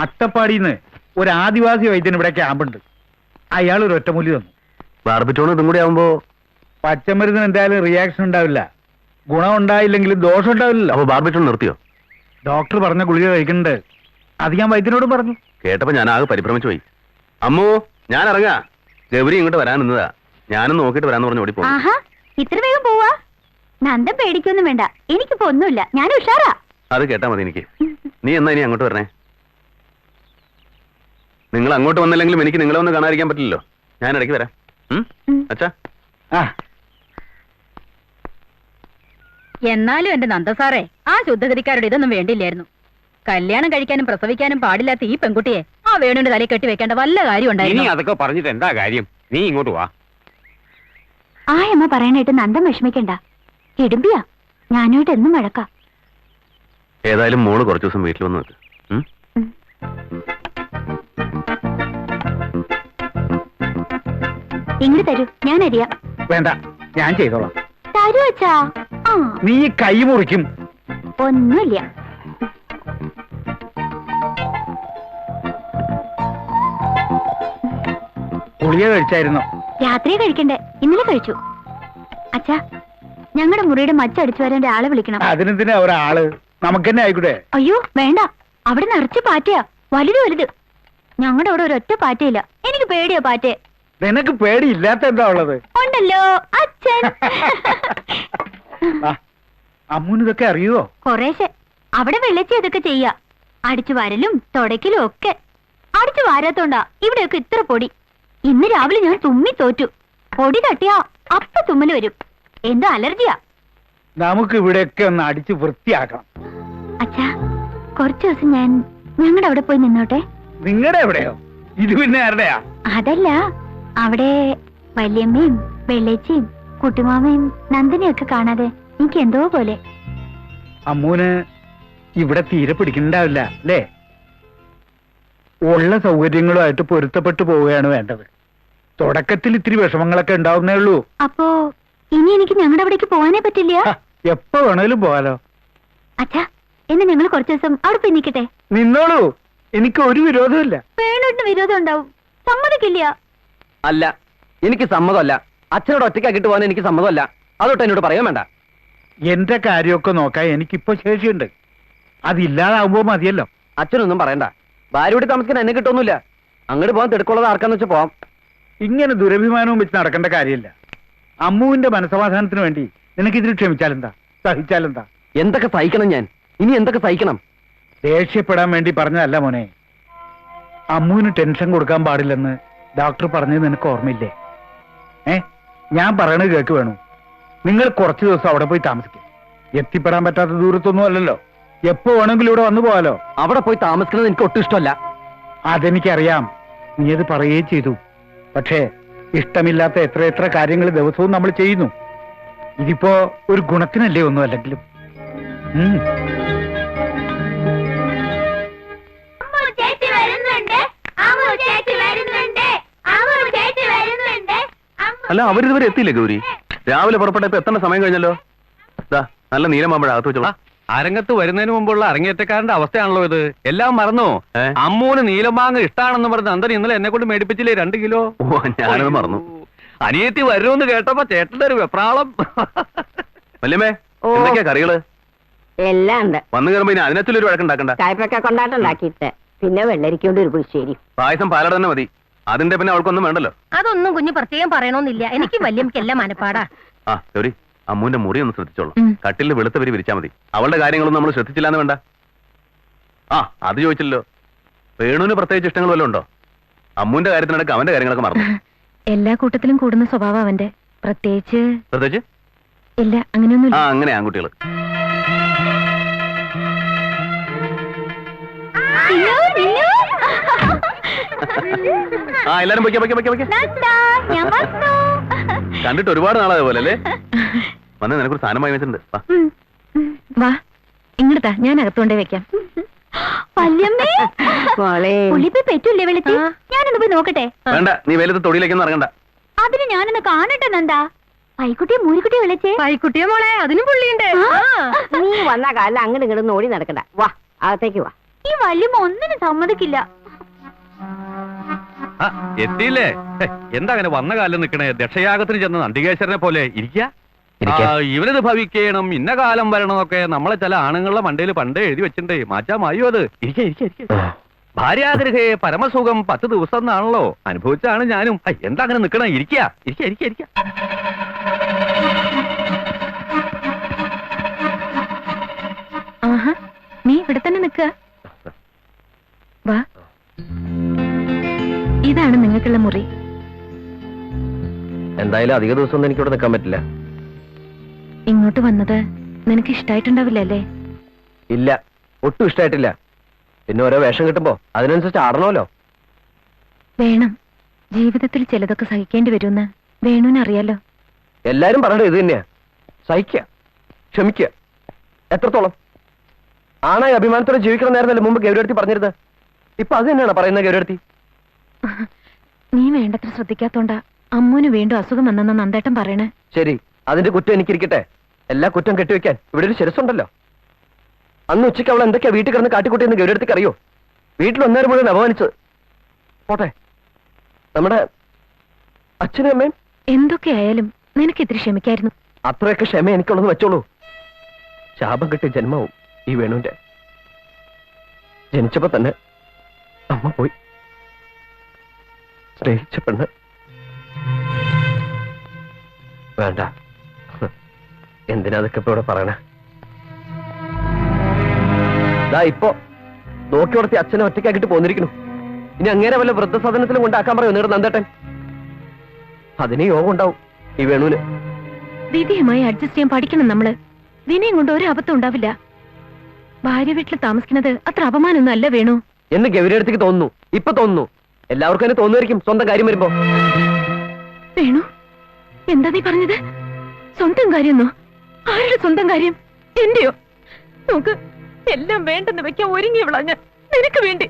അട്ടപ്പാടിന്ന് ഒരു ആദിവാസി വൈദ്യന് ഇവിടെ ക്യാമ്പുണ്ട്. അയാൾ ഒരു ഒറ്റമൂലി തന്നു. ബാർബിറ്റോണും ഇതും കൂടി ആവുമ്പോ പച്ചമരുന്നിന് എന്തായാലും റിയാക്ഷൻ ഉണ്ടാവില്ല. ഗുണം ഉണ്ടായില്ലെങ്കിലും ദോഷം ഉണ്ടാവില്ലല്ലോ. അപ്പൊ ബാർബിറ്റോൺ നിർത്തിയോ? ഡോക്ടർ പറഞ്ഞ ഗുളിക കഴിക്കുന്നുണ്ട്. അത് ഞാൻ വൈദ്യനോടും പറഞ്ഞു. കേട്ടപ്പോ ഞാൻ ആകെ പരിഭ്രമിച്ചു പോയി. അമ്മോ, ഞാൻ ഇറങ്ങാ. ഗൗരി ഇങ്ങോട്ട് വരാൻ നിന്നതാ. ഞാനും നോക്കിട്ട് വരാന്ന് പറഞ്ഞു ഓടി പോകും. ഇത്ര വേഗം പോവാ? നന്ദൻ പേടിക്കൊന്നും വേണ്ട, എനിക്കിപ്പോ ഒന്നുമില്ല, ഞാൻ ഉഷാറാ. അത് കേട്ടാ മതി എനിക്ക്. നീ എന്നാ ഇനി അങ്ങോട്ട് വരണേ? നിങ്ങൾ അങ്ങോട്ട് വന്നില്ലെങ്കിലും എനിക്ക് നിങ്ങളെ ഒന്ന് കാണാതിരിക്കാൻ പറ്റില്ലല്ലോ. ഞാൻ ഇടയ്ക്ക് വരാം. അച്ഛാ. എന്നാലും എന്റെ നന്ദസാറേ, ആ ശുദ്ധഗതിക്കാരുടെ ഇതൊന്നും വേണ്ടില്ലായിരുന്നു. കല്യാണം കഴിക്കാനും പ്രസവിക്കാനും പാടില്ലാത്ത ഈ പെൺകുട്ടിയെ ആ വേണുവിന്റെ തലയിൽ കെട്ടി വെക്കേണ്ട വല്ല കാര്യം ഉണ്ടായിരുന്നു. അതൊക്കെ പറഞ്ഞിട്ട് എന്താ കാര്യം? നീ ഇങ്ങോട്ട് വാ. ആ അമ്മ പറയാനായിട്ട് നന്ദൻ വിഷമിക്കണ്ട. ഇടുമ്പിയാ, ഞാനായിട്ട് എന്നും വഴക്കാം. ഏതായാലും മോള് കുറച്ചു ദിവസം വീട്ടിൽ വന്ന് നിൽക്ക്. ഇങ്ങോട്ട് തരൂ, ഞാൻ അറിയാം. വേണ്ട, ഞാൻ ചെയ്തോളാം. തരൂ അച്ഛാ. നീ കൈ മുറിക്കും. ഒന്നുമില്ല. ഗുളിക കഴിച്ചായിരുന്നോ? രാത്രിയെ കഴിക്കണ്ടേ, ഇന്നലെ കഴിച്ചു. അച്ഛാ, ഞങ്ങളുടെ മുറിയുടെ മച്ചടിച്ചു വരാൻ ഒരാളെ വിളിക്കണം. അതിനെന്തിനാ ഒരാള്? നമുക്ക് തന്നെ ആയിക്കൂടെ? അയ്യോ വേണ്ട, അവിടെ നിറച്ച് പാറ്റയാ, വലുത് വലുത്. ഞങ്ങളുടെ അവിടെ ഒരൊറ്റ പാറ്റയില്ല. എനിക്ക് പേടിയാ പാറ്റയെ. നിനക്ക് പേടിയില്ലാത്ത എന്താ ഉള്ളത്? ഉണ്ടല്ലോ അച്ഛൻ. അമ്മൂന് ഇതൊക്കെ അറിയുവോ? കൊറേശ്ശെ. അവിടെ വെള്ളച്ചി അതൊക്കെ ചെയ്യാ. അടിച്ചു വാരലും തുടക്കലും ഒക്കെ. അടിച്ചു വാരാത്തോണ്ടാ ഇവിടെയൊക്കെ ഇത്ര പൊടി. ഇന്ന് രാവിലെ ഞാൻ തുമ്മി തോറ്റു. പൊടി തട്ടിയാ അപ്പ തുമ്മല് വരും. എന്തോ അലർജിയാ. നമുക്ക് ഇവിടെയൊക്കെ ഒന്ന് അടിച്ചു വൃത്തിയാക്കണം. അച്ഛാ, കുറച്ചു ദിവസം ഞാൻ ഞങ്ങളുടെ അവിടെ പോയി നിന്നോട്ടെ. നിങ്ങളുടെ എവിടെയോ? ഇത് പിന്നെ ആരുടെയാ? അതല്ല, അവിടെ വല്യമ്മയും വെള്ളേച്ചിയും കുട്ടിമാമയും നന്ദിനിയൊക്കെ കാണാതെ എനിക്ക് എന്തോ പോലെ. അമ്മൂന് ഇവിടെ തീരെ പിടിക്കണ്ടാവില്ല അല്ലേ? ഉള്ള സൗകര്യങ്ങളുമായിട്ട് പൊരുത്തപ്പെട്ടു പോവുകയാണ് വേണ്ടത്. തുടക്കത്തിൽ ഇത്തിരി വിഷമങ്ങളൊക്കെ ഉണ്ടാവുന്നേ ഉള്ളൂ. അപ്പോ ഇനി എനിക്ക് ഞങ്ങളുടെ അവിടേക്ക് പോകാനേ പറ്റില്ല? എപ്പോ വേണേലും പോകാലോ. അച്ഛാ, എന്നെ ഞങ്ങൾ കുറച്ചു ദിവസം അവിടെ പോയി നിൽക്കട്ടെ? നിന്നോളൂ, എനിക്ക് ഒരു വിരോധമില്ല. വേണോട്ടിന് വിരോധം ഉണ്ടാവും. സമ്മതിക്കില്ല. അല്ല, എനിക്ക് സമ്മതമല്ല. അച്ഛനോട് ഒറ്റയ്ക്കാക്കിട്ട് പോകാൻ എനിക്ക് സമ്മതമല്ല. അതോട്ട് എന്നോട് പറയാൻ വേണ്ട. എന്റെ കാര്യമൊക്കെ നോക്കാൻ എനിക്കിപ്പോ ശേഷിയുണ്ട്. അതില്ലാതാവുമ്പോ മതിയല്ലോ. അച്ഛനൊന്നും പറയണ്ട. ഭാര്യയോട് താമസിക്കാൻ എന്നെ കിട്ടൊന്നുമില്ല. അങ്ങോട്ട് പോകാൻ തിടുക്കുള്ളത് ആർക്കാന്ന് വെച്ചാൽ പോവാം. ഇങ്ങനെ ദുരഭിമാനവും വെച്ച് നടക്കേണ്ട കാര്യമില്ല. അമ്മുവിന്റെ മനസമാധാനത്തിന് വേണ്ടി നിനക്കിതിന് ക്ഷമിച്ചാലെന്താ, സഹിച്ചാലെന്താ? എന്തൊക്കെ സഹിക്കണം ഞാൻ? ഇനി എന്തൊക്കെ സഹിക്കണം? ദേഷ്യപ്പെടാൻ വേണ്ടി പറഞ്ഞതല്ല മോനെ. അമ്മുവിന് ടെൻഷൻ കൊടുക്കാൻ പാടില്ലെന്ന് ഡോക്ടർ പറഞ്ഞത് നിനക്ക് ഓർമ്മയില്ലേ? ഞാൻ പറയണത് കേക്ക് വേണു. നിങ്ങൾ കുറച്ചു ദിവസം അവിടെ പോയി താമസിക്കും. എത്തിപ്പെടാൻ പറ്റാത്ത ദൂരത്തൊന്നും അല്ലല്ലോ. എപ്പോ വേണമെങ്കിലും ഇവിടെ വന്നു പോവാലോ. അവിടെ പോയി താമസിക്കുന്നത് എനിക്ക് ഒട്ടും ഇഷ്ടമല്ല. അതെനിക്കറിയാം, നീ അത് പറയുകയും ചെയ്തു. പക്ഷേ ഇഷ്ടമില്ലാത്ത എത്ര കാര്യങ്ങൾ ദിവസവും നമ്മൾ ചെയ്യുന്നു. ഇതിപ്പോ ഒരു ഗുണത്തിനല്ലേ ഒന്നും അല്ലെങ്കിലും. അല്ല, അവരിതുവരെ എത്തിയില്ലേ ഗൗരി? രാവിലെ പുറപ്പെട്ടപ്പോ എത്ര സമയം കഴിഞ്ഞല്ലോ? നല്ല നീലമാമ്പഴ അകത്ത് വെച്ചോളാം. അരങ്ങത്ത് വരുന്നതിന് മുമ്പുള്ള അരങ്ങേറ്റക്കാരന്റെ അവസ്ഥയാണല്ലോ ഇത്. എല്ലാം മറന്നോ? അമ്മൂന് നീലമാങ്ങ ഇഷ്ടാണെന്ന് പറഞ്ഞ് നന്ദൻ ഇന്നലെ എന്നെ കൊണ്ട് മേടിപ്പിച്ചില്ലേ 2 കിലോ? ഓ, ഞാനത് മറന്നു. അനിയത്തി വരുമെന്ന് കേട്ടപ്പോ ചേട്ടന്റെ ഒരു വെപ്രാളം. വല്യമ്മേ, എന്തൊക്കെയാ കറികള്? എല്ലാം ഉണ്ട്. വന്നു കയറുമ്പോ ഇനി അതിനകത്തൊരു വഴക്കുണ്ടാക്കണ്ട. കായ്പക്ക കൊണ്ടാട്ടുണ്ടാക്കിയിട്ട് പിന്നെ വെള്ളരിക്കൊണ്ട് ഒരു പുളിശ്ശേരി. പായസം പാലട തന്നെ മതി. അതിന്റെ പിന്നെ അവൾക്കൊന്നും വേണ്ടല്ലോ. അതൊന്നും കുഞ്ഞു പ്രത്യേകം പറയണമെന്നില്ല. എനിക്ക് വല്യമ്മക്കെല്ലാം മനപ്പാടാ. ആ ഗൗരി, അമ്മുവിന്റെ മുറി ഒന്ന് ശ്രദ്ധിച്ചോളൂ. കട്ടിലിൽ വെളുത്ത വരി വിരിച്ചാൽ മതി. അവളുടെ കാര്യങ്ങളൊന്നും നമ്മൾ ശ്രദ്ധിച്ചില്ലാന്ന് വേണ്ട. അത് ചോദിച്ചല്ലോ. വേണുവിന് പ്രത്യേകിച്ച് ഇഷ്ടങ്ങൾ വല്ലതും ഉണ്ടോ? അമ്മുവിന്റെ കാര്യത്തിനടക്കം അവന്റെ കാര്യങ്ങളൊക്കെ മറന്നു. എല്ലാ കൂട്ടത്തിലും കൂടുന്ന സ്വഭാവം അവന്റെ. പ്രത്യേകിച്ച് ഇല്ല, അങ്ങനെയൊന്നും. അങ്ങനെ ആൺകുട്ടികൾ. എല്ലാരും കണ്ടിട്ട് ഒരുപാട് നാളായ പോലെ അല്ലേ? വന്ന് നിനക്കൊരു സാധനമായി വെച്ചിട്ടുണ്ട്. വാ, ഇങ്ങോട്ടാ, ഞാൻ അകത്തോണ്ടേ വെക്കാം. ഞാനൊന്ന് പോയി നോക്കട്ടെ. വേണ്ട, നീ വെയിലത്ത് തൊടിയിലേക്കൊന്നും ഇറങ്ങണ്ട. അതിന് ഞാനൊന്ന് കാണട്ടെ നന്ദാ. പൈക്കുട്ടിയെ മൂരിക്കുട്ടിയെ വിളിച്ചേ. പൈക്കുട്ടിയെ മോളെ, അതിനും പുള്ളിയുണ്ട്. നീ വന്ന കാലം അങ്ങോട്ട് ഇങ്ങോട്ട് ഓടി നടക്കണ്ട. വാ, അകത്തേക്ക് വാ. ഈ വല്യമ്മ ഒന്നിനും സമ്മതിക്കില്ല. ആ, എത്തിയില്ലേ? ഹെ, എന്താ അങ്ങനെ വന്ന കാലം നിക്കണേ? ദക്ഷയാഗത്തിന് ചെന്ന നന്ദികേശ്വരനെ പോലെ ഇരിക്കാ. ഇവനിത് ഭവിക്കണം, ഇന്ന കാലം വരണമെന്നൊക്കെ നമ്മളെ ചില ആണുങ്ങളുടെ മണ്ടയിൽ പണ്ടേ എഴുതി വെച്ചിട്ടേ മാറ്റാമായോ അത്? ഇരിക്ക. ഭാര്യാഗ്രഹേ പരമസുഖം 10 ദിവസം എന്നാണല്ലോ. അനുഭവിച്ചാണ് ഞാനും. എന്താ അങ്ങനെ നിക്കണേ? ഇരിക്ക. ആഹാ, നീ ഇവിടെ തന്നെ നിക്ക. വാ, ഇതാണ് നിങ്ങൾക്കുള്ള മുറി. എന്തായാലും അധിക ദിവസമൊന്നും എനിക്കിവിടെ നിൽക്കാൻ പറ്റില്ല. ഇങ്ങോട്ട് വന്നത് നിനക്ക് ഇഷ്ടായിട്ടുണ്ടാവില്ലല്ലേ? ഇല്ല, ഒട്ടും ഇഷ്ടമായിട്ടില്ല. പിന്നെ ഓരോ വേഷം കിട്ടുമ്പോ അതിനനുസരിച്ച് ആടണമല്ലോ. വേണം, ജീവിതത്തിൽ ചിലതൊക്കെ സഹിക്കേണ്ടി വരുമെന്ന് വേണുവിനറിയാലോ. എല്ലാരും പറയണത് ഇത് തന്നെയാ, സഹിക്കുക, ക്ഷമിക്കുക. എത്രത്തോളം ആണായി അഭിമാനത്തോടെ ജീവിക്കണമെന്നായിരുന്നല്ലോ മുമ്പ് ഗൗരവടുത്തി പറഞ്ഞിരുന്നത്. ഇപ്പൊ അത് തന്നെയാണ് പറയുന്നത് ഗൗരവടുത്തി. നീ വേണ്ടത്ര ശ്രദ്ധിക്കാത്തോണ്ടാ അമ്മൂന് വീണ്ടും അസുഖം വന്നെന്ന് നന്ദേട്ടൻ പറയണേ. ശരി, അതിന്റെ കുറ്റം എനിക്കിരിക്കട്ടെ. എല്ലാ കുറ്റം കെട്ടിവെക്കാൻ ഇവിടെ ഒരു ശിരസുണ്ടല്ലോ. അന്ന് ഉച്ചയ്ക്ക് അവൾ എന്തൊക്കെയാ വീട്ടിൽ കിടന്ന് കാട്ടിക്കൂട്ടിയെന്ന് ഗൗരവത്തിക്ക് അറിയോ? വീട്ടിൽ ഒന്നേരം മുഴുവൻ അപമാനിച്ചത്. പോട്ടെ, നമ്മുടെ അച്ഛനും അമ്മയും എന്തൊക്കെയായാലും നിനക്കെതിരെ ക്ഷമിക്കായിരുന്നു. അത്രയൊക്കെ ക്ഷമ എനിക്കുള്ളതെന്ന് വെച്ചോളൂ. ശാപം കിട്ടിയ ജന്മവും ഈ വേണുവിന്റെ. ജനിച്ചപ്പോ തന്നെ അമ്മ പോയി. സ്നേഹിച്ച പെണ്ണ് വേണ്ട. എന്തിനാ അതൊക്കെ ഇപ്പൊ ഇവിടെ പറയണേ? ഇപ്പൊ നോക്കി വളർത്തി അച്ഛനെ ഒറ്റയ്ക്കാക്കിട്ട് പോന്നിരിക്കുന്നു. ഇനി അങ്ങനെ വല്ല വൃദ്ധസദനത്തിലും കൊണ്ടാക്കാൻ പറയോ നിങ്ങളുടെ നന്ദേട്ടൻ? അതിന് യോഗം ഉണ്ടാവും ഈ വേണുവിന്. വിധിയുമായി അഡ്ജസ്റ്റ് ചെയ്യാൻ പഠിക്കണം നമ്മള്. വിനയം കൊണ്ട് ഒരു അബദ്ധം ഉണ്ടാവില്ല. ഭാര്യ വീട്ടിൽ താമസിക്കുന്നത് അത്ര അപമാനമൊന്നും അല്ല വേണു എന്ന് ഗൗരിയടുത്തേക്ക് തോന്നുന്നു. ഇപ്പൊ തോന്നുന്നു. എല്ലാവർക്കും തന്നെ തോന്നുമായിരിക്കും സ്വന്തം കാര്യം വരുമ്പോ. വേണു, എന്താ നീ പറഞ്ഞത്? സ്വന്തം കാര്യമെന്നോ? ആരുടെ സ്വന്തം കാര്യം? എന്റെയോ? നോക്ക്, എല്ലാം വേണ്ടെന്ന് വെക്കാൻ ഒരുങ്ങിയവളാ ഞാൻ നിനക്ക് വേണ്ടി.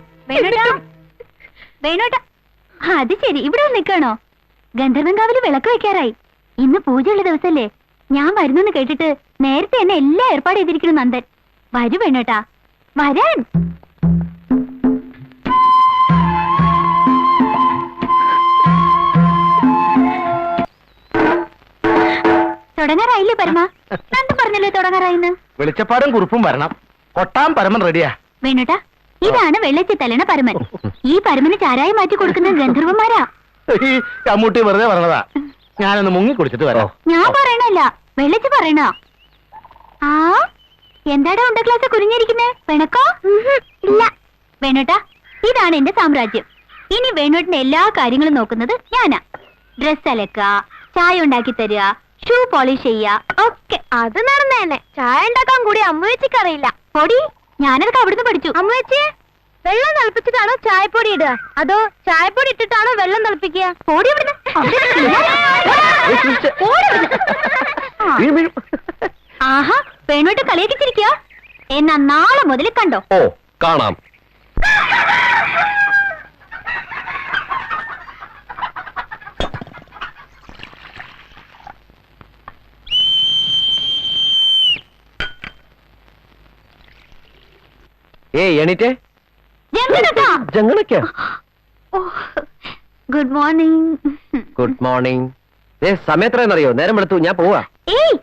വേണോട്ടാ, അത് ശരി, ഇവിടെ നിൽക്കണോ? ഗന്ധർവൻകാവില് വിളക്ക് വെക്കാറായി. ഇന്ന് പൂജയുള്ള ദിവസല്ലേ? ഞാൻ വരുന്നെന്ന് കേട്ടിട്ട് നേരത്തെ എന്നെ എല്ലാം ഏർപ്പാട് ചെയ്തിരിക്കുന്നു നന്ദൻ. വരൂ വേണോട്ടാ, വരാൻ. തുടങ്ങാറായില്ലേ പരമ? നന്ദൻ പറഞ്ഞല്ലേ തുടങ്ങാറായിന്ന്. വെളിച്ചപ്പാടും കുറുപ്പും വരണം. കൊട്ടാൻ പരമൻ റെഡിയാ. വേണോട്ടാ, ഇതാണ് വെള്ളച്ചി തലണ പരമൻ. ഈ പരമന് ചാരായി മാറ്റി കൊടുക്കുന്ന ഗന്ധർവന്മാരാ. ഈ അമ്മൂട്ടി വെറുതെ പറഞ്ഞതാ. ഞാനൊന്ന് മുങ്ങി കുടിച്ചിട്ട് വരാം. ഞാൻ പറയണല്ല, വെള്ളച്ചി പറയണ. ആ, എന്താടാ ഉണ്ട ക്ലാസ് കുരിഞ്ഞിരിക്കുന്നേ? പിണക്കോ? ഇല്ല. വേണോട്ടാ, ഇതാണ് എന്റെ സാമ്രാജ്യം. ഇനി വേണോട്ടിന്റെ എല്ലാ കാര്യങ്ങളും നോക്കുന്നത് ഞാനാ. ഡ്രസ് അലക്ക, ചായ ഉണ്ടാക്കി തരിക, ഷൂ പോളിഷ് ചെയ്യാ, ഒക്കെ. അത് നടന്നേനെ. ചായ ഉണ്ടാക്കാൻ കൂടി അമ്മൂച്ചിക്ക് അറിയില്ല. പൊടി, ഞാനതൊക്കെ അവിടുന്ന് പഠിച്ചു. അമ്മൂച്ചി, വെള്ളം തിളപ്പിച്ചിട്ടാണോ ചായപ്പൊടി ഇടുക, അതോ ചായപ്പൊടി ഇട്ടിട്ടാണോ വെള്ളം തിളപ്പിക്കുക? പൊടി ആഹാ, പെണ്ണോട്ട് കളിയാക്കിച്ചിരിക്കുക. എന്നാ നാളെ മുതൽ കണ്ടോ? ഓ, കാണാം. എണീറ്റേ. ജങ്ങളൊക്കെ ഗുഡ് മോർണിംഗ്. Good morning. സമയത്രയെന്നറിയോ? നേരം വെളുത്തു, ഞാൻ പോവാ. ഏയ്,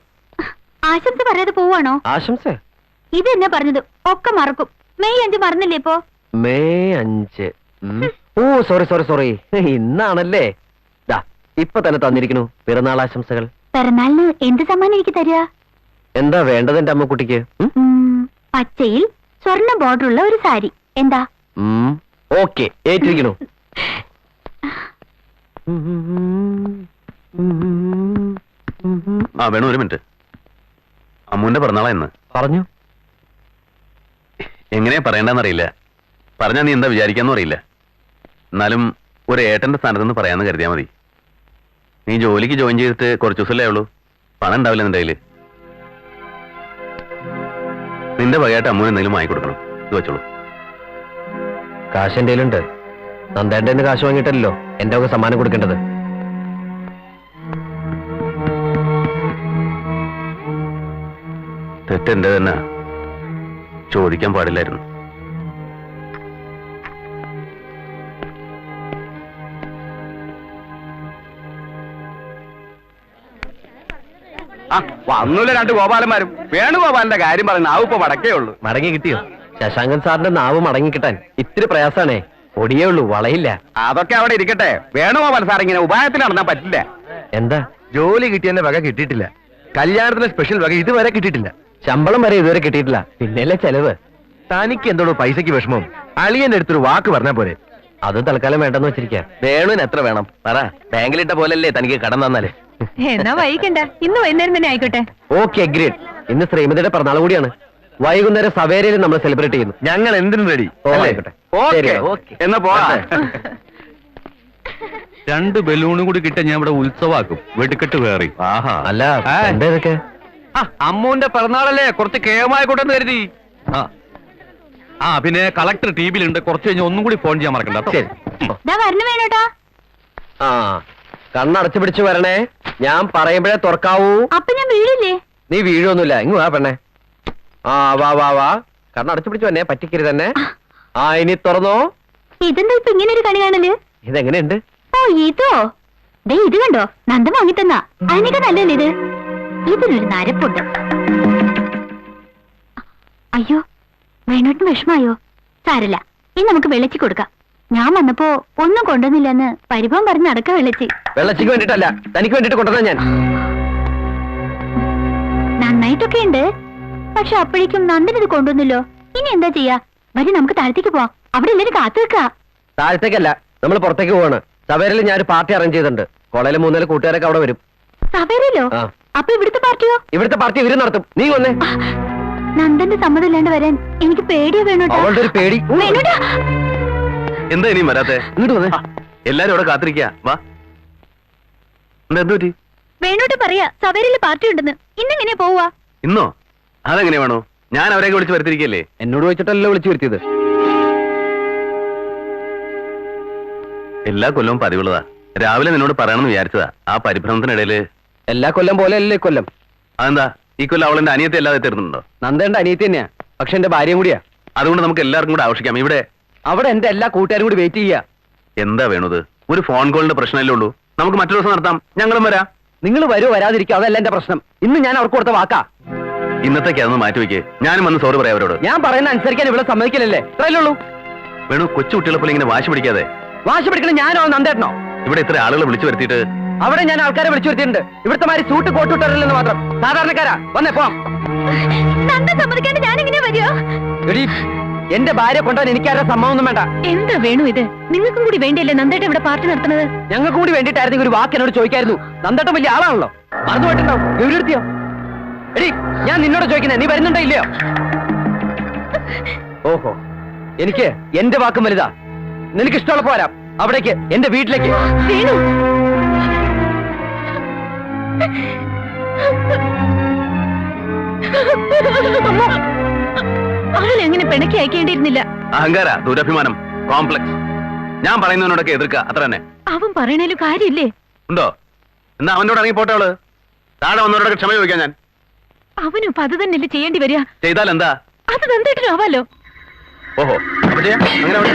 ആശംസ പറയാതെ പോവാണോ? ആശംസ? ഇത് എന്നെ പറഞ്ഞത് ഒക്കെ മറക്കും. മെയ് 5 മറന്നില്ലേ ഇപ്പോ? മെയ് 5. ഓ, സോറി. ഇന്നാണല്ലേ. ഇപ്പൊ തന്നെ തന്നിരിക്കുന്നു പിറന്നാൾ ആശംസകൾ. പിറന്നാളിന് എന്ത് സമ്മാനം എനിക്ക് തരിക? എന്താ വേണ്ടത് എന്റെ അമ്മക്കുട്ടിക്ക്? പച്ചയിൽ സ്വർണ്ണ ബോർഡർ ഉള്ള ഒരു സാരി. എന്താ? ഓക്കെ, ഏറ്റിരിക്കണു. ആ വേണു, ഒരു മിനിറ്റ്. അമ്മൂന്റെ പിറന്നാളാ ഇന്ന്. പറഞ്ഞു. എങ്ങനെയാ പറയണ്ടെന്നറിയില്ല. പറഞ്ഞാ നീ എന്താ വിചാരിക്കാന്നും അറിയില്ല. എന്നാലും ഒരു ഏട്ടന്റെ സ്ഥാനത്ത് നിന്ന് പറയാന്ന് കരുതിയാ മതി. നീ ജോലിക്ക് ജോയിൻ ചെയ്തിട്ട് കുറച്ച് ദിവസമല്ലേ ഉള്ളൂ. പണം ഉണ്ടാവില്ല നിന്റെ കയ്യില്. നിന്റെ വകയായിട്ട് അമ്മൂന് എന്തെങ്കിലും വാങ്ങിക്കൊടുക്കണം. ഇത് വെച്ചോളൂ. കാശ് എന്റെ കയ്യിലുണ്ട്. നന്ദേന്റെ കാശ് വാങ്ങിയിട്ടല്ലോ എന്റെ ഒക്കെ സമ്മാനം കൊടുക്കേണ്ടത്. തെറ്റെന്റെ തന്നെ. ചോദിക്കാൻ പാടില്ലായിരുന്നു. വന്നൂല രണ്ട് ഗോപാലന്മാരും. വേണുഗോപാലന്റെ കാര്യം പറയുന്ന ആവ് ഇപ്പൊ വടക്കേ ഉള്ളൂ. മടങ്ങി കിട്ടിയോ? ശശാങ്കൻ സാറിന്റെ നാവ് മടങ്ങി കിട്ടാൻ ഇത്തിരി പ്രയാസാണേ. പൊടിയേ ഉള്ളൂ, വളയില്ല. അതൊക്കെ അവിടെ ഇരിക്കട്ടെ. വേണുഗോപാൽ സാർ ഇങ്ങനെ ഉപായത്തിൽ നടന്നാൻ പറ്റില്ല. എന്താ? ജോലി കിട്ടിയതിന്റെ വക കിട്ടിയിട്ടില്ല. കല്യാണത്തിന് സ്പെഷ്യൽ വക ഇതുവരെ കിട്ടിയിട്ടില്ല. ശമ്പളം വരെ ഇതുവരെ കിട്ടിയിട്ടില്ല. പിന്നെയല്ലേ ചെലവ്. തനിക്ക് എന്തോടോ പൈസക്ക് വിഷമം? അളിയന്റെ അടുത്തൊരു വാക്ക് പറഞ്ഞാ പോരെ? അത് തൽക്കാലം വേണ്ടെന്ന് വെച്ചിരിക്കാം. വേണുവിന് എത്ര വേണം പറ. ബാങ്കിലിട്ട പോലല്ലേ തനിക്ക് കടം തന്നാലേ. എന്നാ വൈകണ്ട, ഇന്ന് വൈകുന്നേരം തന്നെ ആയിക്കോട്ടെ. Okay, agreed. ഇന്ന് ശ്രീമതിയുടെ പിറന്നാൾ കൂടിയാണ്. വൈകുന്നേരം സവേരയിൽ നമ്മൾ സെലിബ്രേറ്റ് ചെയ്യുന്നു. ഞങ്ങൾ എന്തിനും റെഡി. ആയിക്കോട്ടെ. ശരി, ഓക്കെ. എന്നാ പോവാ. 2 ബലൂണും കൂടി കിട്ടിയ ഞാൻ ഇവിടെ ഉത്സവാക്കും. വെടിക്കെട്ട് വേറി. ആഹാ. അല്ല, ഏ? എന്താ ഇതൊക്കെ? അമ്മൂന്റെ പിറന്നാളല്ലേ, കുറച്ച് കേമായിക്കോട്ടെന്ന് കരുതി. പിന്നെ കളക്ടർ ടിവിയിലുണ്ട്. കുറച്ച് കഴിഞ്ഞ് ഒന്നും കൂടി ഫോൺ ചെയ്യാൻ മറക്കണ്ട കേട്ടോ. ശരി. ദാ വരണു വേണോട്ടാ. ആ, കണ്ണടച്ചു പിടിച്ചു വരണേ. ഞാൻ പറയുമ്പോഴേ തുറക്കാവൂ. അപ്പൊ ഞാൻ വീഴില്ലേ? നീ വീഴൊന്നുമില്ല. ഇങ്ങ് വാ പെണ്ണേ. ആ, വാ വാ വാ. കണ്ണടച്ചു പിടിച്ചു വന്നേ, പറ്റിക്കരുത് തന്നെ. ആ, ഇനി തുറന്നോ. ഇതെന്താ ഇപ്പൊ ഇങ്ങനെ ഒരു കണി കാണല്? ഇതെങ്ങനെയുണ്ട്? ഓ, ഇതോ? ദേ ഇത് കണ്ടോ, നന്ദം വാങ്ങിത്തന്ന. അതിനൊക്കെ നല്ലല്ലേ ഇത്? ഇതിനൊരു നരപ്പുണ്ട്. അയ്യോ, വേണോട്ടിന് വിഷമായോ? സാരല്ല, ഇനി നമുക്ക് വെള്ളച്ചി കൊടുക്കാം. ഞാൻ വന്നപ്പോ ഒന്നും കൊണ്ടുവന്നില്ലെന്ന് പരിഭവം പറഞ്ഞ് നടക്ക വെള്ളച്ചി. വെള്ളച്ചിക്ക് വേണ്ടിട്ടല്ല, തനിക്ക് വേണ്ടിട്ട് കൊണ്ടുവന്ന ഞാൻ. നന്നായിട്ടൊക്കെ ഉണ്ട്. പക്ഷെ അപ്പോഴേക്കും നന്ദൻ ഇത് കൊണ്ടുവന്നല്ലോ. ഇനി എന്താ ചെയ്യാ? വരി, നമുക്ക് താഴത്തേക്ക് പോവാം. അവിടെ എല്ലാരും കാത്തു വെക്കാ. താഴത്തേക്കല്ല, നമ്മൾ പുറത്തേക്ക് പോവാണ്. സവേരയിൽ ഞാൻ ഒരു പാർട്ടി അറേഞ്ച് ചെയ്തിട്ടുണ്ട്. കോളേജിലെ 3 കൂട്ടുകാരൊക്കെ അവിടെ വരും. സവേരല്ലോ? ആ. അപ്പൊ ഇവിടുത്തെ പാർട്ടിയോ? ഇവിടുത്തെ പാർട്ടി ഇവര് നടത്തും. നീ വന്നേ. നന്ദന്റെ സമ്മതം ഇല്ലാണ്ട് വരാൻ എനിക്ക് പേടിയോ വേണോട്ടാ. അവളുടെ ഒരു പേടി. വേണോട്ടാ. എന്താ ഇനിയും വരാത്തെ? ഇങ്ങോട്ട് വന്നേ. എല്ലാരും അവിടെ കാത്തിരിക്കാ. വാ. എന്താ എന്ത് പറ്റി? വേണോട്ട് പറയാ സവേരയില് പാർട്ടി ഉണ്ടെന്ന്. ഇന്നെങ്ങനെയാ പോവാ? ഇന്നോ? അതെങ്ങനെയാ വേണോ? ഞാൻ അവരെയൊക്കെ വിളിച്ച് വരുത്തിരിക്കല്ലേ. എന്നോട് വെച്ചിട്ടല്ലോ വിളിച്ചു വരുത്തിയത്. എല്ലാ കൊല്ലവും പതിവുള്ളതാ. രാവിലെ നിന്നോട് പറയണമെന്ന് വിചാരിച്ചതാ. ആ പരിഭ്രമത്തിനിടയില് എല്ലാ കൊല്ലം പോലെ അല്ലേ കൊല്ലം. അതെന്താ ഈ കൊല്ലം അവളെന്റെ അനിയത്തെ അല്ലാതെ തരുന്നുണ്ടോ? നന്ദേണ്ട അനിയത്തി തന്നെയാ, പക്ഷെ എന്റെ ഭാര്യയും കൂടിയാ. അതുകൊണ്ട് നമുക്ക് എല്ലാവർക്കും കൂടെ ആവശ്യിക്കാം. ഇവിടെ അവിടെ എന്റെ എല്ലാ കൂട്ടുകാരും കൂടി വെയിറ്റ് ചെയ്യാ. എന്താ വേണത്? ഒരു ഫോൺ കോളിന്റെ പ്രശ്നമല്ലേ ഉള്ളൂ. നമുക്ക് മറ്റൊരു ദിവസം നടത്താം. ഞങ്ങളും വരാം. നിങ്ങൾ വരുമോ വരാതിരിക്കുക, അതല്ല എന്റെ പ്രശ്നം. ഇന്ന് ഞാൻ അവർക്ക് കൊടുത്ത വാക്കാ. ഇന്നത്തേക്ക് അതൊന്ന് മാറ്റിവെക്കേ. ഞാനും വന്ന് സോറി പറയാം അവരോട്. ഞാൻ പറയുന്ന അനുസരിക്കാൻ ഇവിടെ സമ്മതിക്കില്ലല്ലേ? ഇത്രയല്ലേ ഉള്ളൂ. വേണു, കൊച്ചു കുട്ടികളെ പോലെ ഇങ്ങനെ വാശി പിടിക്കാതെ. വാശി പിടിക്കണം ഞാനോ നന്ദേട്ടനോ? ഇവിടെ ഇത്ര ആളുകളെ വിളിച്ചു വരുത്തിയിട്ട് അവിടെ ഞാൻ ആൾക്കാരെ വിളിച്ചു വരുത്തിയിട്ടുണ്ട്. ഇവിടുത്തെ മാതിരി സൂട്ട് കോട്ടുവിട്ടറില്ലെന്ന് മാത്രം. സാധാരണക്കാരാ. വന്നേ പോവാം. നന്ദൻ സമ്മതിക്കാണ്ട് ഞാൻ എങ്ങനെയാ വരിക? എടീ, എന്റെ ഭാര്യ കൊണ്ടുവരാൻ എനിക്കാരുടെ സമ്മതമൊന്നും വേണ്ട. എന്താ വേണു ഇത്? നിങ്ങൾക്കും കൂടി വേണ്ടിയല്ലേ നന്ദേട്ടൻ ഇവിടെ പാർട്ടി നടത്തുന്നത്? ഞങ്ങൾക്ക് കൂടി വേണ്ടിയിട്ടായിരുന്നെങ്കിൽ ഒരു വാക്ക് എന്നോട് ചോദിക്കായിരുന്നു. നന്ദേട്ടൻ വലിയ ആളാണല്ലോ. മറന്നു പോയിട്ടുണ്ടാവും. ഗൗരിയെടുത്തിയോ? എടീ, ഞാൻ നിന്നോട് ചോദിക്കുന്നേ, നീ വരുന്നുണ്ടോ ഇല്ലയോ? ഓഹോ, എനിക്ക് എന്റെ വാക്കും വലുതാ. നിനക്ക് ഇഷ്ടമുള്ളപ്പോ വരാം. അവിടേക്ക്, എന്റെ വീട്ടിലേക്ക്. വേണു, അവളെ അങ്ങനെ പിണക്കി അയക്കേണ്ടിയിരുന്നില്ല. അഹങ്കാര, ദുരഭിമാനം, കോംപ്ലക്സ്. ഞാൻ പറയുന്നതിനോടൊക്കെ എതിർക്കുക, അത്ര തന്നെ. അവൻ പറയണേലും കാര്യമില്ലേ? ഉണ്ടോ? എന്നാ അവനോട് ഇറങ്ങി പോട്ടെ. അവള് താഴെ വന്നവരോടൊക്കെ ക്ഷമ ചോദിക്കാൻ ഞാൻ. അവനും ഇപ്പൊ അത് തന്നെയല്ലേ ചെയ്യേണ്ടി വരിക. ചെയ്താൽ എന്താ? അത് നന്ദേട്ടനും ആവാലോ. ഓഹോ, അപ്പൊ ചെയ്യാം. അങ്ങനെ ആവട്ടെ.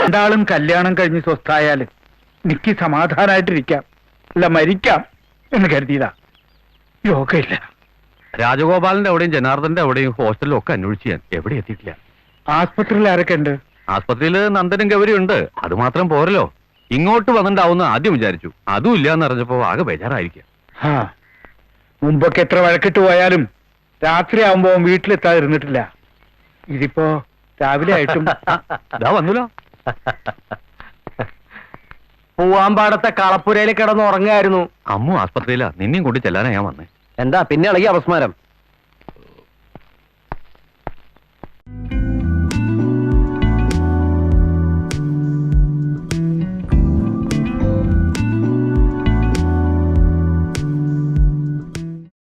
രണ്ടാളും കല്യാണം കഴിഞ്ഞ് സ്വസ്ഥായാല് എനിക്ക് സമാധാനായിട്ടിരിക്കാം, അല്ല മരിക്കാം എന്ന് കരുതിയതാ. യോഗയില്ല. രാജഗോപാലിന്റെ അവിടെയും ജനാർദ്ദന്റെ അവിടെയും ഹോസ്റ്റലിലും ഒക്കെ അന്വേഷിച്ച് ഞാൻ എവിടെ എത്തിയിട്ടില്ല. ആസ്പത്രിയിൽ ആരൊക്കെ ഉണ്ട്? ആസ്പത്രിയിൽ നന്ദനും ഗൗരിയും ഉണ്ട്. അത് മാത്രം പോരല്ലോ, ഇങ്ങോട്ട് വന്നിട്ടാവുന്ന ആദ്യം വിചാരിച്ചു. അതും ഇല്ലാന്ന് അറിഞ്ഞപ്പോ ആകെ ബേജാറായിരിക്കാം. ആ, മുമ്പൊക്കെ എത്ര വഴക്കിട്ട് പോയാലും രാത്രി ആവുമ്പോ വീട്ടിലെത്താതിരുന്നിട്ടില്ല. ഇതിപ്പോ രാവിലെ ആയിട്ടും ഇതാ വന്നല്ലോ. പൂവാമ്പാടത്തെ കളപ്പുരയിൽ കിടന്ന് ഉറങ്ങായിരുന്നു. അമ്മു ആസ്പത്രിയിലാ. നിന്നെയും കൊണ്ട് ചെല്ലാനാ ഞാൻ വന്നേ. എന്താ പിന്നെ ഇളകി അപസ്മാരം?